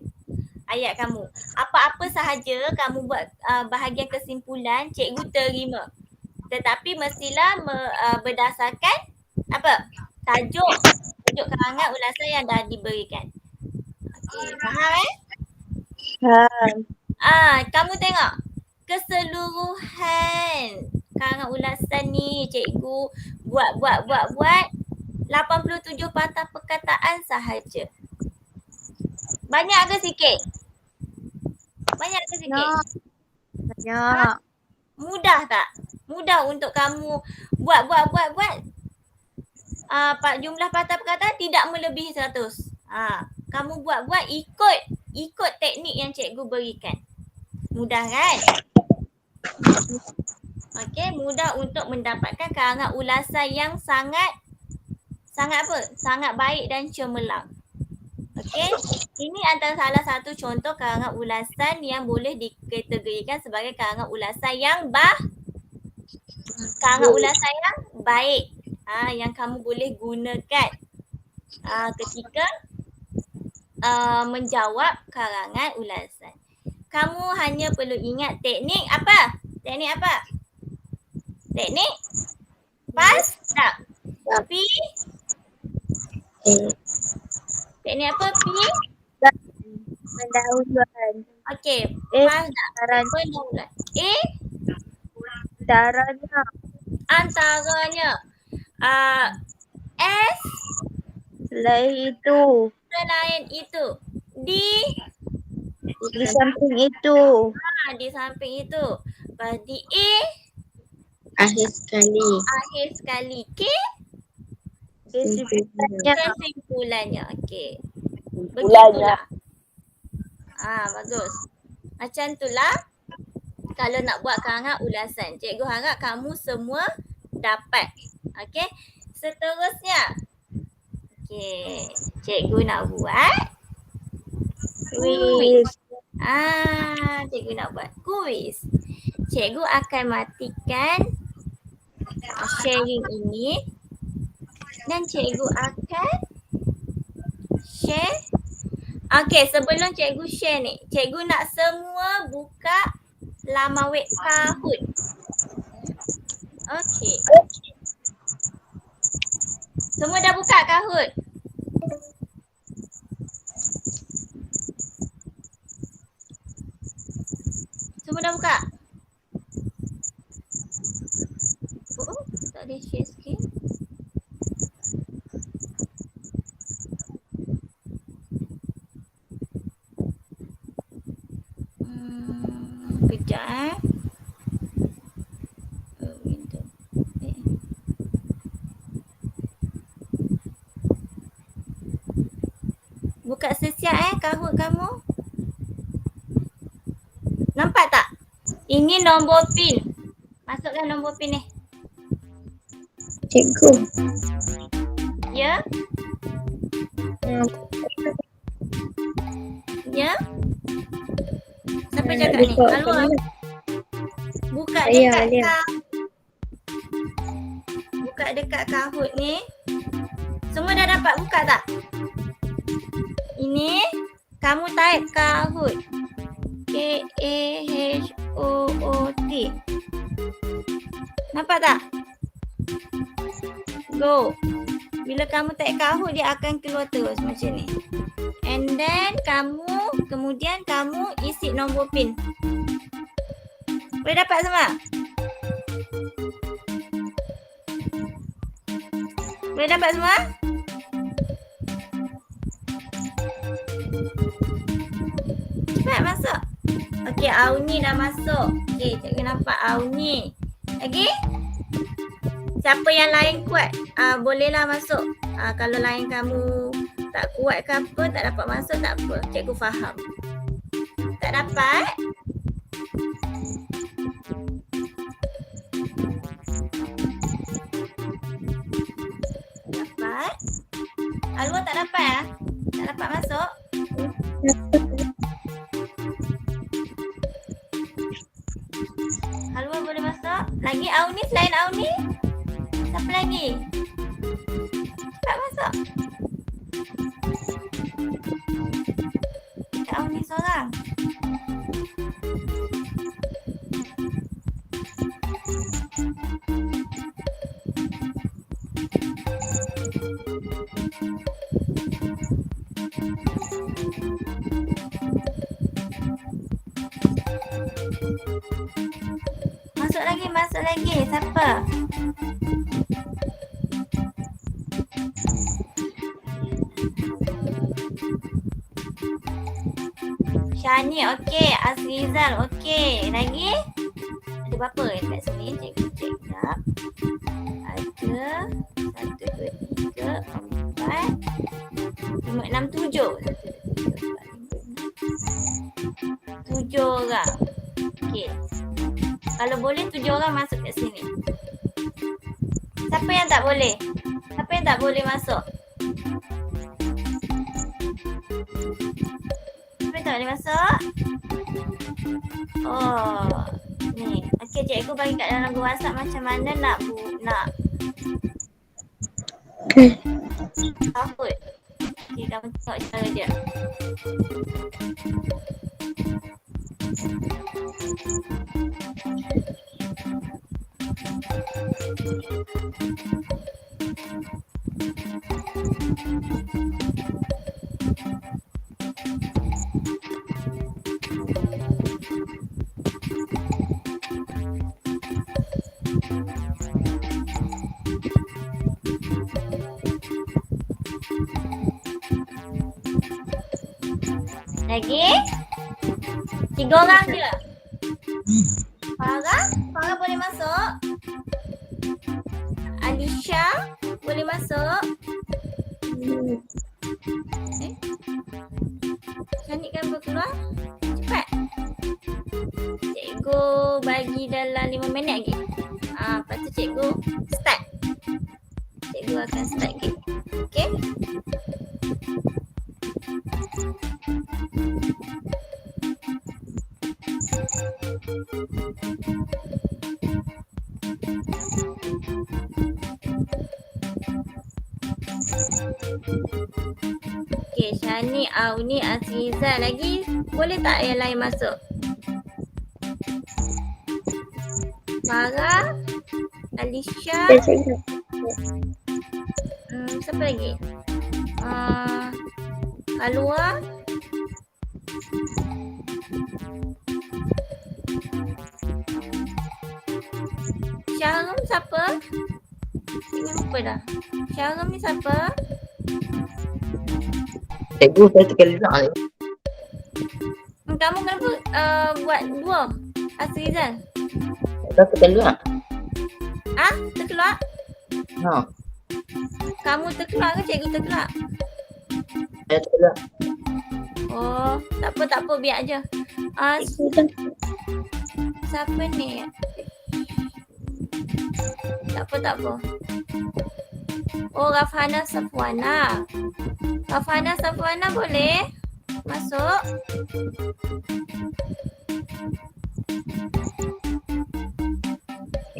Speaker 1: ayat kamu. Apa-apa sahaja kamu buat bahagian kesimpulan, cikgu terima. Tetapi mestilah berdasarkan tajuk karangan ulasan yang dah diberikan. Okey, faham kamu tengok keseluruhan karangan ulasan ni cikgu buat 87 patah perkataan sahaja. Banyak ke sikit? Banyak. Mudah tak? Mudah untuk kamu buat. Jumlah patah perkataan tidak melebihi 100. Kamu buat ikut teknik yang cikgu berikan. Mudah kan? Okey, mudah untuk mendapatkan karangan ulasan yang sangat baik dan cemerlang. Okey, ini antara salah satu contoh karangan ulasan yang boleh dikategorikan sebagai karangan ulasan yang baik. Yang kamu boleh gunakan ketika menjawab karangan ulasan. Kamu hanya perlu ingat teknik apa? Teknik pas tak? Pi. Teknik apa? Pi.
Speaker 3: Pendahuluan.
Speaker 1: Okey. Pas tak? Pendahuluan. Antaranya. S.
Speaker 3: Selain itu. Di samping itu.
Speaker 1: Di samping itu. Lepas di
Speaker 2: Akhir sekali.
Speaker 1: Akhir sekali.
Speaker 3: Kesimpulannya.
Speaker 1: Kesimpulannya. Okey.
Speaker 3: Kesimpulannya.
Speaker 1: Begitulah. Bagus. Macam itulah kalau nak buat karang ulasan. Cikgu harap kamu semua dapat. Okey. Seterusnya. Okey. Cikgu nak buat
Speaker 3: Kuis.
Speaker 1: Cikgu nak buat kuis. Cikgu akan matikan sharing ini dan cikgu akan share. Okey, sebelum cikgu share ni, cikgu nak semua buka laman web Kahoot. Okey. Semua dah buka Kahoot? Semua dah buka? Oh, tak ada share screen. Kejap window. Buka sesiap Kahoot kamu. Nampak tak? Ini nombor pin. Masukkan nombor pin ni.
Speaker 2: Cikgu.
Speaker 1: Ya? Ya? Siapa
Speaker 2: Nak
Speaker 1: cakap ni?
Speaker 2: buka
Speaker 1: Alwa.
Speaker 2: macam mana?
Speaker 1: Buka
Speaker 2: Saya,
Speaker 1: dekat
Speaker 2: Alia.
Speaker 1: Buka dekat Kahoot ni. Semua dah dapat buka tak? Ini kamu type Kahoot. K-A-H-O-O-T. Nampak tak? Go. Bila kamu type Kahoot dia akan keluar terus macam ni. And then kemudian kamu isi nombor pin. Boleh dapat semua? Boleh dapat semua? Cepat masuk. Okey, Auni dah masuk. Okey, cikgu nampak Auni. Lagi? Siapa yang lain kuat? Bolehlah masuk. Kalau lain kamu tak kuat ke apa, tak dapat masuk tak apa. Cikgu faham. Tak dapat? Dapat? Alwa tak dapat Tak dapat masuk? Alwa boleh masuk? Lagi Auni selain Auni? Siapa lagi? Cepat masuk. Dekat Auni seorang. Masuk lagi. Siapa? Shani okey, Azrizal okey. Lagi? Ada berapa dekat sini? Cikgu cek sekejap. Ada 1, 2, 3, 4, 5, 6, 7. 7 orang. Okey. Kalau boleh 7 orang masuk kat sini. Siapa yang tak boleh? Siapa yang tak boleh masuk? Siapa yang tak boleh masuk? Oh, ni. Okey, cikgu bagi kat dalam group WhatsApp macam mana nak Kahoot. Okey, kamu tengok cara dia. Lagi? 3 orang je. Farah boleh masuk? Alisha, boleh masuk? Cantik kan keluar? Cepat. Cikgu bagi dalam 5 minit lagi. Lepas tu cikgu start. Cikgu akan start game. Okay? Okay, Shani, Auni, Azizah lagi. Boleh tak yang lain masuk? Farah, Alisha, siapa lagi? Halwa, Syarum siapa? Cikgu lupa dah. Syarum ni siapa?
Speaker 4: Cikgu, saya terkelak ni.
Speaker 1: Kamu kenapa buat dua? Azrizal.
Speaker 4: Saya terkelak.
Speaker 1: Terkeluar?
Speaker 4: Ha,
Speaker 1: Kamu terkeluar ke cikgu terkeluar?
Speaker 4: saya terkelak.
Speaker 1: Oh, tak apa, biar je. Siapa ni? Tak apa. Oh, Rafhana Safwana. Rafhana Safwana boleh masuk?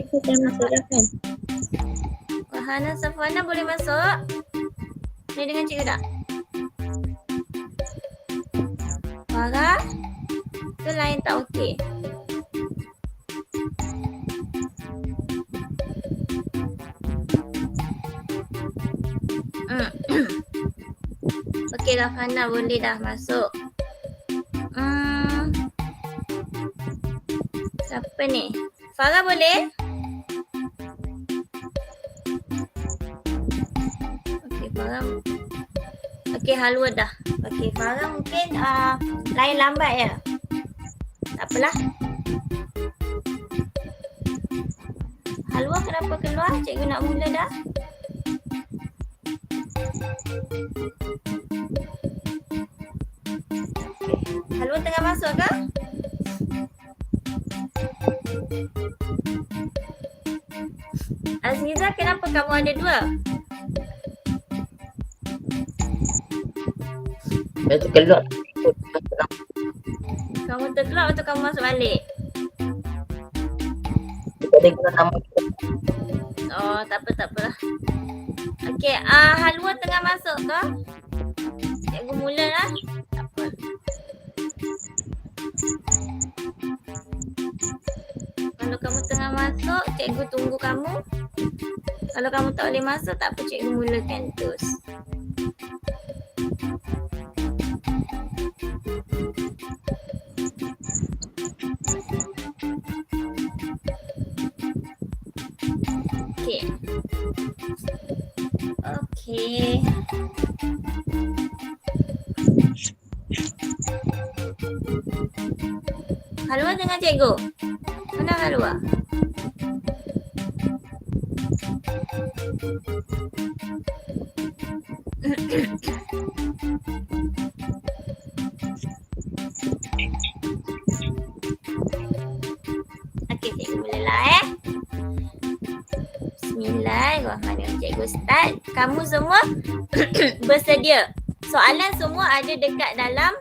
Speaker 2: Kita masuk dah kan?
Speaker 1: Rafhana Safwana boleh masuk? Boleh dengan cikgu tak? Farah? Tu lain tak okey. Okey dah Fana, boleh dah masuk. Siapa ni? Farah boleh? Okey Farah. Okey Halwa dah. Okey Farah mungkin lain lambat ya. Tak apalah. Halwa kenapa keluar? Cikgu nak mula dah. Halwa tengah masuk ke? Azizah, kenapa kamu ada dua?
Speaker 4: Saya terkelak.
Speaker 1: Kamu terkeluar atau kamu masuk balik?
Speaker 4: Kita ada guna nama.
Speaker 1: Oh, tak apalah. Okey, Halwa tengah masuk ke? Cikgu mula lah. Tak apa. Kalau kamu tengah masuk, cikgu tunggu kamu. Kalau kamu tak boleh masuk, tak apa, cikgu mulakan terus. Okey. Okey. Halwa dengan cikgu. Mana Halwa? Okey, cikgu mulalah Bismillahirrahmanirrahim. Cikgu start. Kamu semua bersedia. Soalan semua ada dekat dalam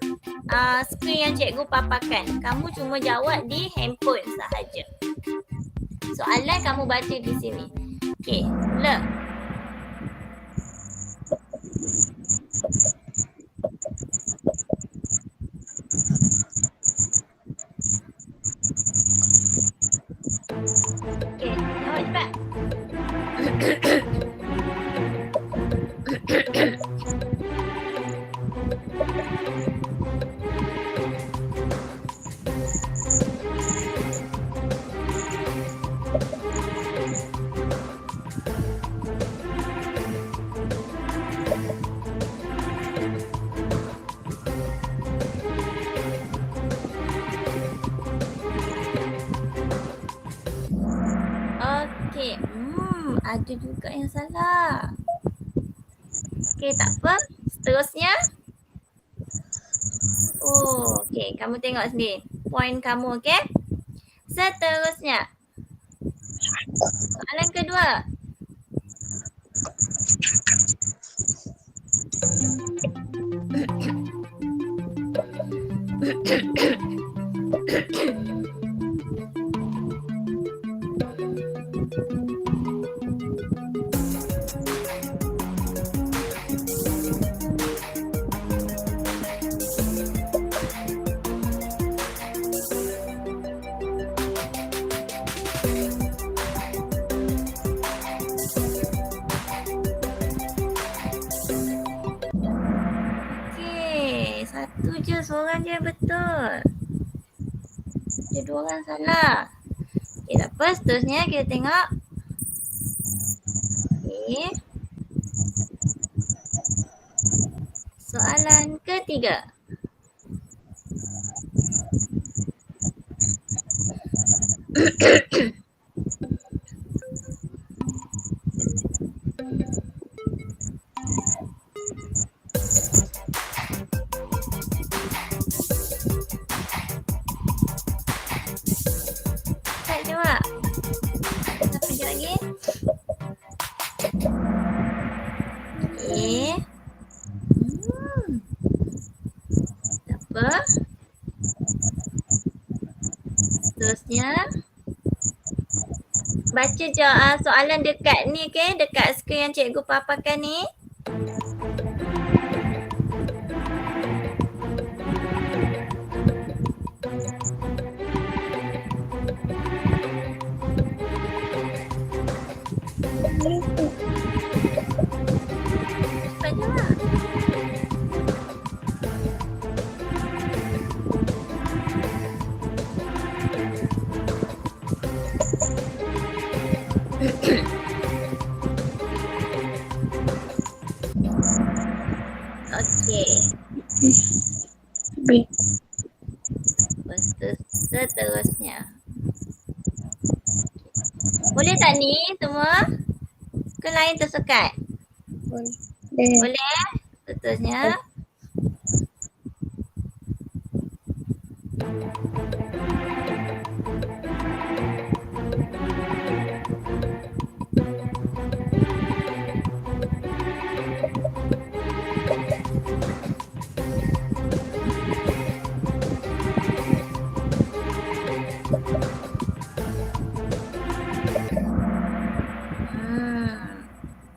Speaker 1: skrin yang cikgu paparkan. Kamu cuma jawab di handphone sahaja. Soalan kamu baca di sini. Okey, mula. Okey, jawab cepat. Okey. Ada juga yang salah. Okey, tak apa. Seterusnya. Oh, okey. Kamu tengok sendiri. Poin kamu, okey? Seterusnya. Soalan kedua. Okey, satu je, seorang je yang betul. Ada 2 orang salah. Okey, tak apa. Seterusnya kita tengok. Okey. Soalan ketiga. Cepat jawab. Satu je lagi. Okey. Tak apa. Seterusnya. Baca je soalan dekat ni, okey? Dekat skrin yang cikgu paparkan ni. Cepat jawab. Okey.
Speaker 2: B.
Speaker 1: Seterusnya. Boleh tak ni semua? Ke lain tersekat?
Speaker 2: Boleh.
Speaker 1: Boleh? Seterusnya.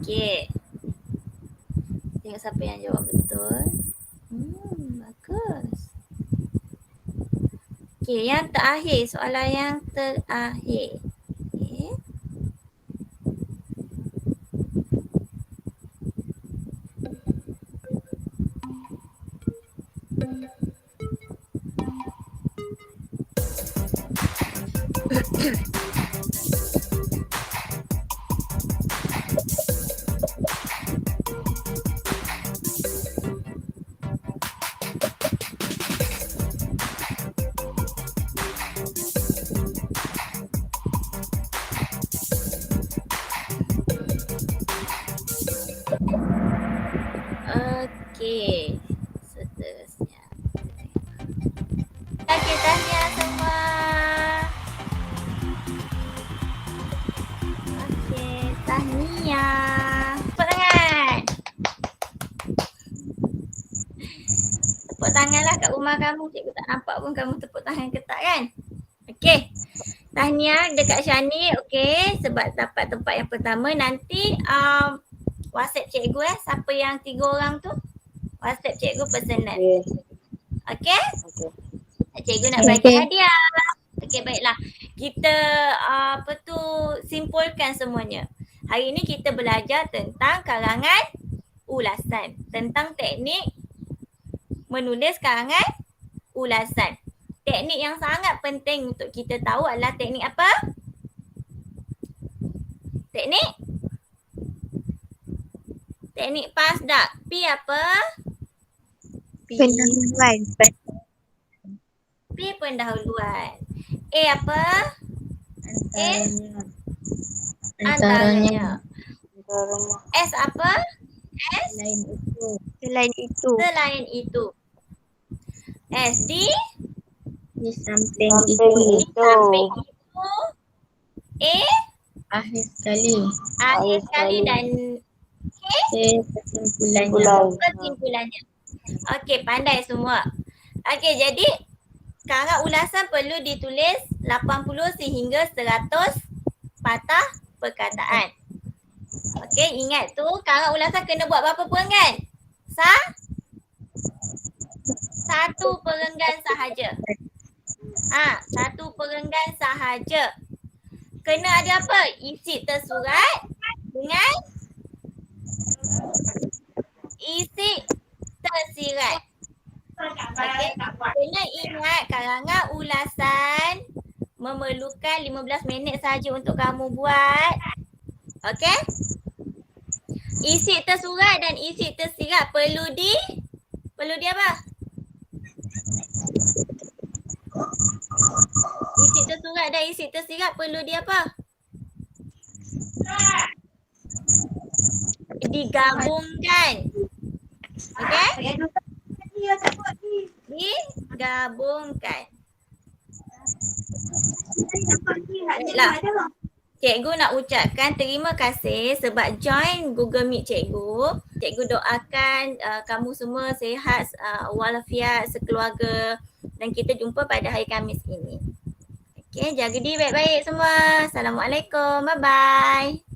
Speaker 1: Okey. Tengok siapa yang jawab betul. Bagus. Okey, yang terakhir. Soalan yang terakhir. Okey. Okey. Seterusnya. Okey, tahniah semua. Okey, tahniah. Tepuk tangan. Tepuk tanganlah kat rumah kamu. Cikgu tak nampak pun kamu tepuk tangan ke tak kan? Okey. Tahniah dekat Syani, okey, sebab dapat tempat yang pertama. Nanti WhatsApp cikgu siapa yang 3 orang tu, WhatsApp cikgu personal. Okey? Cikgu nak bagi hadiah. Okey, baiklah. Kita simpulkan semuanya. Hari ni kita belajar tentang karangan ulasan, tentang teknik menulis karangan ulasan. Teknik yang sangat penting untuk kita tahu adalah teknik apa? Teknik pasdak. P apa?
Speaker 2: Pendahuluan.
Speaker 1: P pendahuluan. A apa? A
Speaker 2: Antaranya.
Speaker 1: S apa?
Speaker 2: Selain itu.
Speaker 3: Selain itu.
Speaker 1: Selain itu. S di
Speaker 2: Di samping
Speaker 1: di
Speaker 2: itu.
Speaker 1: samping itu. A
Speaker 2: Akhir sekali.
Speaker 1: akhir sekali dan
Speaker 2: Kesimpulannya.
Speaker 1: kesimpulannya. Okey, pandai semua. Okey, jadi karang ulasan perlu ditulis 80 sehingga 100 patah perkataan. Okey, ingat tu karang ulasan kena buat berapa perenggan? Satu perenggan sahaja. Satu perenggan sahaja. Kena ada apa? Isi tersurat dengan isi tersirat. Okey. Kena ingat karangan ulasan memerlukan 15 minit saja untuk kamu buat. Okey? Isi tersurat dan isi tersirat perlu di apa? Isi tersurat dan isi tersirat perlu di apa? Digabungkan. Okey? Digabungkan. Baiklah. Cikgu nak ucapkan terima kasih sebab join Google Meet cikgu. Cikgu doakan kamu semua sihat walafiat sekeluarga dan kita jumpa pada hari Khamis ini. Okey, jaga diri baik-baik semua. Assalamualaikum. Bye-bye.